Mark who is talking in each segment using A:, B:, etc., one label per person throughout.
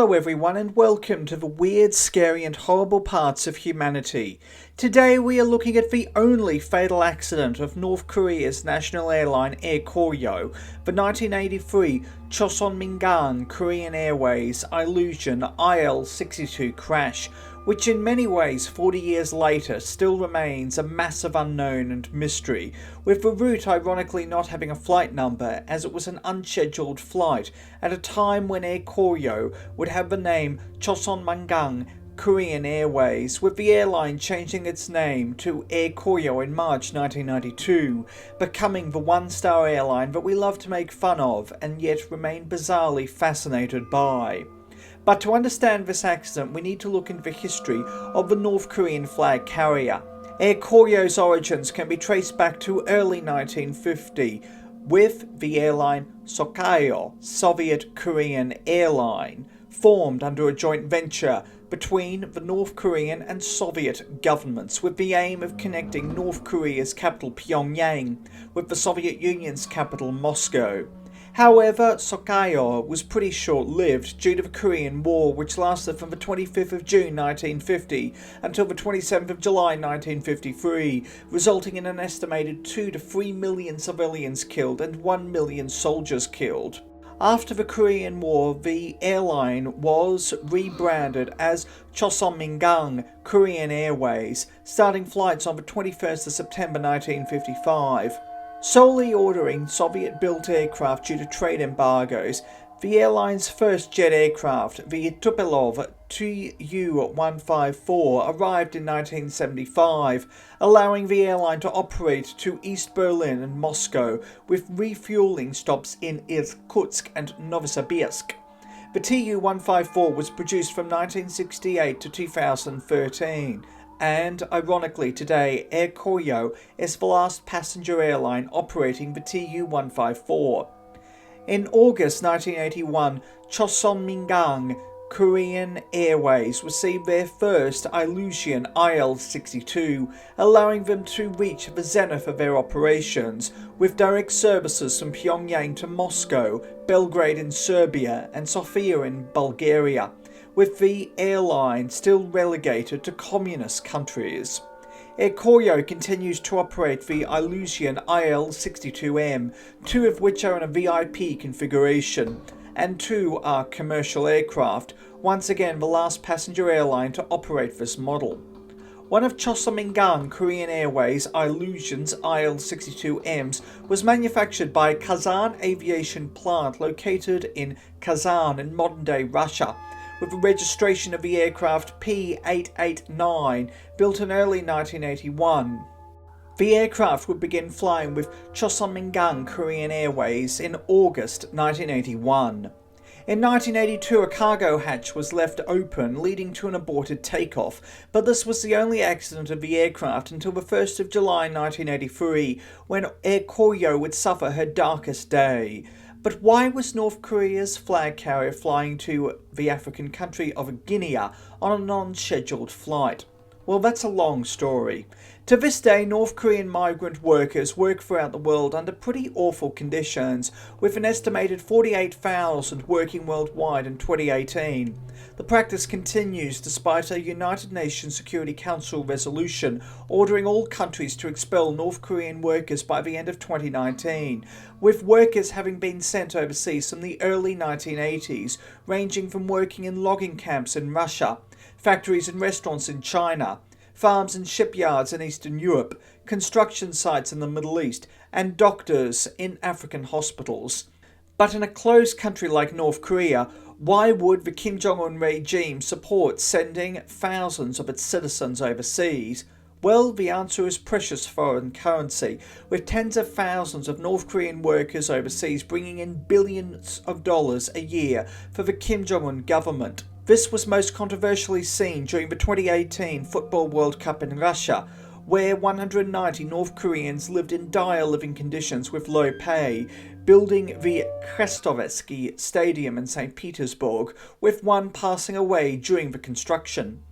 A: Hello everyone and welcome to the weird, scary and horrible parts of humanity. Today we are looking at the only fatal accident of North Korea's national airline Air Koryo, the 1983 Choson Korean Airways Ilyushin IL-62 crash, which in many ways 40 years later still remains a massive unknown and mystery, with the route ironically not having a flight number as it was an unscheduled flight at a time when Air Koryo would have the name Choson Korean Airways, with the airline changing its name to Air Koryo in March 1992, becoming the one-star airline that we love to make fun of and yet remain bizarrely fascinated by. But to understand this accident, we need to look into the history of the North Korean flag carrier. Air Koryo's origins can be traced back to early 1950, with the airline Sokyo, Soviet Korean Airline, formed under a joint venture between the North Korean and Soviet governments with the aim of connecting North Korea's capital Pyongyang with the Soviet Union's capital Moscow. However, Sokyo was pretty short-lived due to the Korean War, which lasted from the 25th of June 1950 until the 27th of July 1953, resulting in an estimated 2 to 3 million civilians killed and 1 million soldiers killed. After the Korean War, the airline was rebranded as Choson Korean Airways, starting flights on the 21st of September 1955. Solely ordering Soviet-built aircraft due to trade embargoes, the airline's first jet aircraft, the Tupolev Tu-154, arrived in 1975, allowing the airline to operate to East Berlin and Moscow, with refueling stops in Irkutsk and Novosibirsk. The Tu-154 was produced from 1968 to 2013. And, ironically today, Air Koryo is the last passenger airline operating the Tu-154. In August 1981, Choson Korean Airways received their first Ilyushin IL-62, allowing them to reach the zenith of their operations, with direct services from Pyongyang to Moscow, Belgrade in Serbia, and Sofia in Bulgaria, with the airline still relegated to communist countries. Air Koryo continues to operate the Ilyushin IL-62M, 2 of which are in a VIP configuration, and 2 are commercial aircraft, once again the last passenger airline to operate this model. One of Choson Korean Airways Ilyushin's IL-62Ms was manufactured by Kazan Aviation plant located in Kazan in modern-day Russia, with the registration of the aircraft P889, built in early 1981. The aircraft would begin flying with Choson Korean Airways in August 1981. In 1982, a cargo hatch was left open, leading to an aborted takeoff, but this was the only accident of the aircraft until the 1st of July 1983, when Air Koryo would suffer her darkest day. But why was North Korea's flag carrier flying to the African country of Guinea on a non-scheduled flight? Well, that's a long story. To this day, North Korean migrant workers work throughout the world under pretty awful conditions, with an estimated 48,000 working worldwide in 2018. The practice continues despite a United Nations Security Council resolution ordering all countries to expel North Korean workers by the end of 2019, with workers having been sent overseas from the early 1980s, ranging from working in logging camps in Russia, factories and restaurants in China, farms and shipyards in Eastern Europe, construction sites in the Middle East, and doctors in African hospitals. But in a closed country like North Korea, why would the Kim Jong-un regime support sending thousands of its citizens overseas? Well, the answer is precious foreign currency, with tens of thousands of North Korean workers overseas bringing in billions of dollars a year for the Kim Jong-un government. This was most controversially seen during the 2018 Football World Cup in Russia, where 190 North Koreans lived in dire living conditions with low pay, building the Krestovsky Stadium in St. Petersburg, with one passing away during the construction.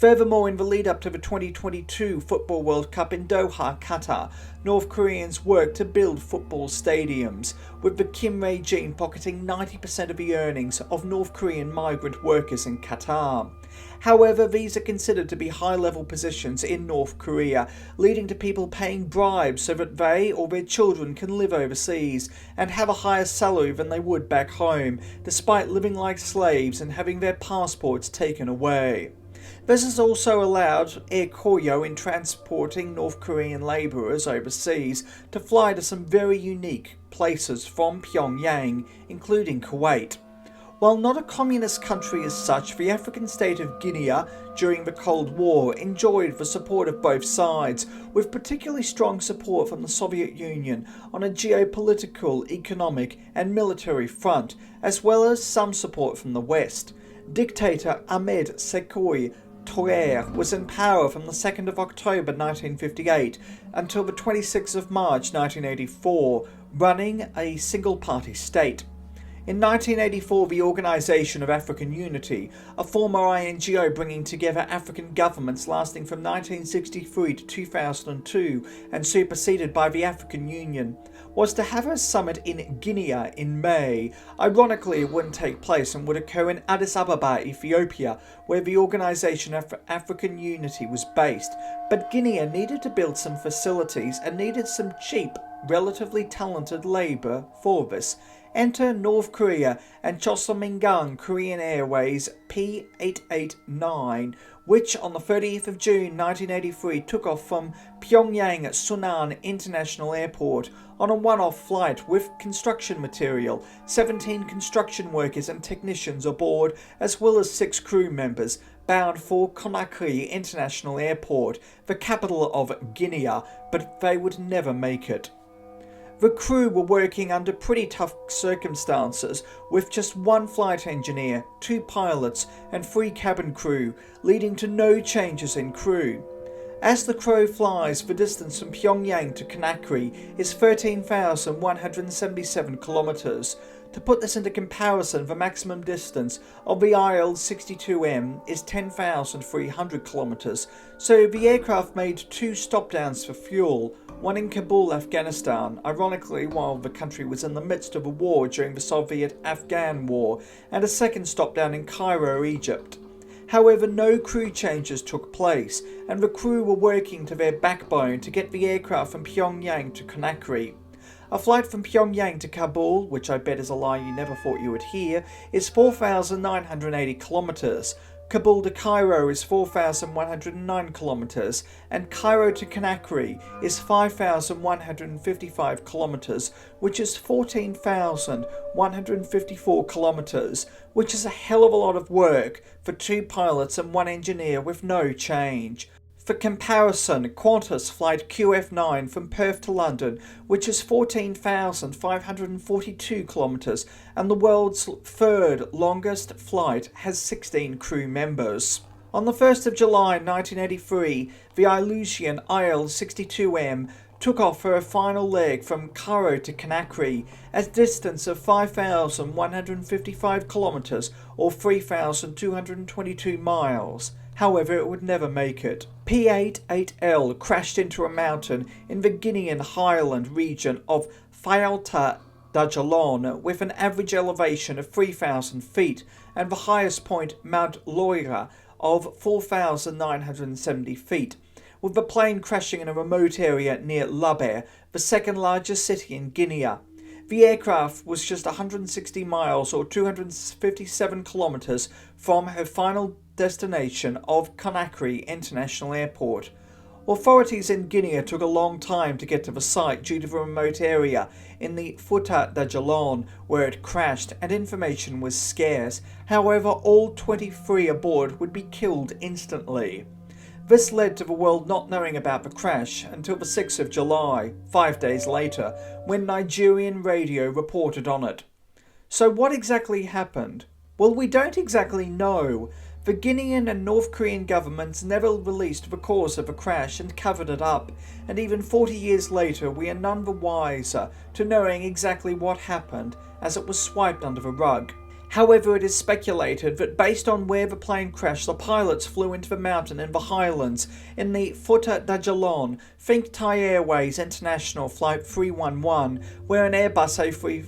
A: Furthermore, in the lead-up to the 2022 Football World Cup in Doha, Qatar, North Koreans worked to build football stadiums, with the Kim regime pocketing 90% of the earnings of North Korean migrant workers in Qatar. However, these are considered to be high-level positions in North Korea, leading to people paying bribes so that they or their children can live overseas and have a higher salary than they would back home, despite living like slaves and having their passports taken away. This has also allowed Air Koryo in transporting North Korean labourers overseas to fly to some very unique places from Pyongyang, including Kuwait. While not a communist country as such, the African state of Guinea during the Cold War enjoyed the support of both sides, with particularly strong support from the Soviet Union on a geopolitical, economic and military front, as well as some support from the West. Dictator Ahmed Sékou Touré was in power from the 2nd of October 1958 until the 26th of March 1984, running a single-party state. In 1984, the Organisation of African Unity, a former INGO bringing together African governments lasting from 1963 to 2002 and superseded by the African Union, was to have a summit in Guinea in May. Ironically, it wouldn't take place and would occur in Addis Ababa, Ethiopia, where the Organisation of African Unity was based. But Guinea needed to build some facilities and needed some cheap, relatively talented labour for this. Enter North Korea and Chosomingang Korean Airways P889, which on the 30th of June 1983 took off from Pyongyang Sunan International Airport on a one-off flight with construction material, 17 construction workers and technicians aboard, as well as 6 crew members, bound for Conakry International Airport, the capital of Guinea, but they would never make it. The crew were working under pretty tough circumstances, with just one flight engineer, 2 pilots and 3 cabin crew, leading to no changes in crew. As the crow flies, the distance from Pyongyang to Conakry is 13,177 kilometers. To put this into comparison, the maximum distance of the IL-62M is 10,300 kilometers, so the aircraft made 2 stop-downs for fuel, one in Kabul, Afghanistan, ironically while the country was in the midst of a war during the Soviet-Afghan War, and a second stop-down in Cairo, Egypt. However, no crew changes took place, and the crew were working to their backbone to get the aircraft from Pyongyang to Conakry. A flight from Pyongyang to Kabul, which I bet is a lie you never thought you would hear, is 4,980 kilometers. Kabul to Cairo is 4,109 kilometers, and Cairo to Conakry is 5,155 kilometers, which is 14,154 kilometers, which is a hell of a lot of work for 2 pilots and 1 engineer with no change. For comparison, Qantas flight QF9 from Perth to London, which is 14,542 kilometres, and the world's 3rd longest flight, has 16 crew members. On the 1st of July 1983, the Ilyushin IL-62 took off for a final leg from Cairo to Conakry at a distance of 5,155 kilometres or 3,222 miles. However, it would never make it. P-88L crashed into a mountain in the Guinean highland region of Fayalta Dajalon with an average elevation of 3,000 feet and the highest point, Mount Loira, of 4,970 feet, with the plane crashing in a remote area near Labé, the 2nd largest city in Guinea. The aircraft was just 160 miles or 257 kilometres from her final destination of Conakry International Airport. Authorities in Guinea took a long time to get to the site due to the remote area in the Fouta Dajalon where it crashed, and information was scarce. However, all 23 aboard would be killed instantly. This led to the world not knowing about the crash until the 6th of July, 5 days later, when Nigerian radio reported on it. So what exactly happened? Well, we don't exactly know. The Guinean and North Korean governments never released the cause of the crash and covered it up, and even 40 years later we are none the wiser to knowing exactly what happened, as it was swiped under the rug. However, it is speculated that based on where the plane crashed, the pilots flew into the mountain in the highlands in the Fota Dajalon, think Thai Airways International Flight 311, where an Airbus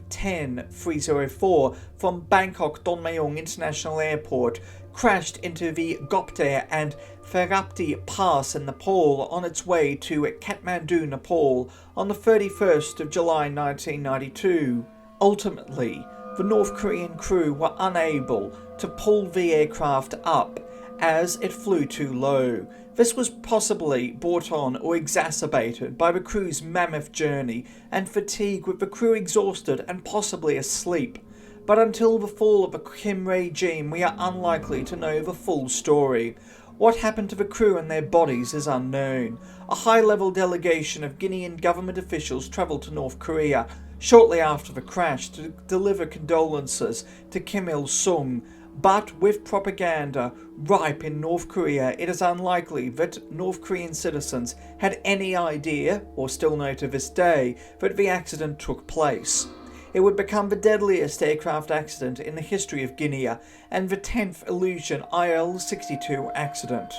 A: A310-304 from Bangkok Donmueong International Airport crashed into the Gopte and Therapti Pass in Nepal on its way to Kathmandu, Nepal on the 31st of July 1992. Ultimately, the North Korean crew were unable to pull the aircraft up as it flew too low. This was possibly brought on or exacerbated by the crew's mammoth journey and fatigue, with the crew exhausted and possibly asleep. But until the fall of the Kim regime, we are unlikely to know the full story. What happened to the crew and their bodies is unknown. A high-level delegation of Guinean government officials travelled to North Korea shortly after the crash to deliver condolences to Kim Il-sung, but with propaganda ripe in North Korea, it is unlikely that North Korean citizens had any idea, or still know to this day, that the accident took place. It would become the deadliest aircraft accident in the history of Guinea, and the 10th Ilyushin IL-62 accident.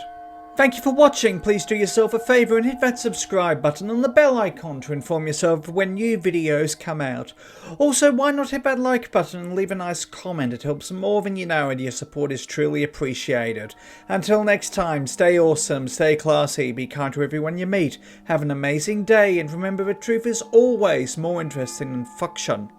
A: Thank you for watching. Please do yourself a favour and hit that subscribe button and the bell icon to inform yourself when new videos come out. Also, why not hit that like button and leave a nice comment? It helps more than you know, and your support is truly appreciated. Until next time, stay awesome, stay classy, be kind to everyone you meet, have an amazing day, and remember the truth is always more interesting than fiction.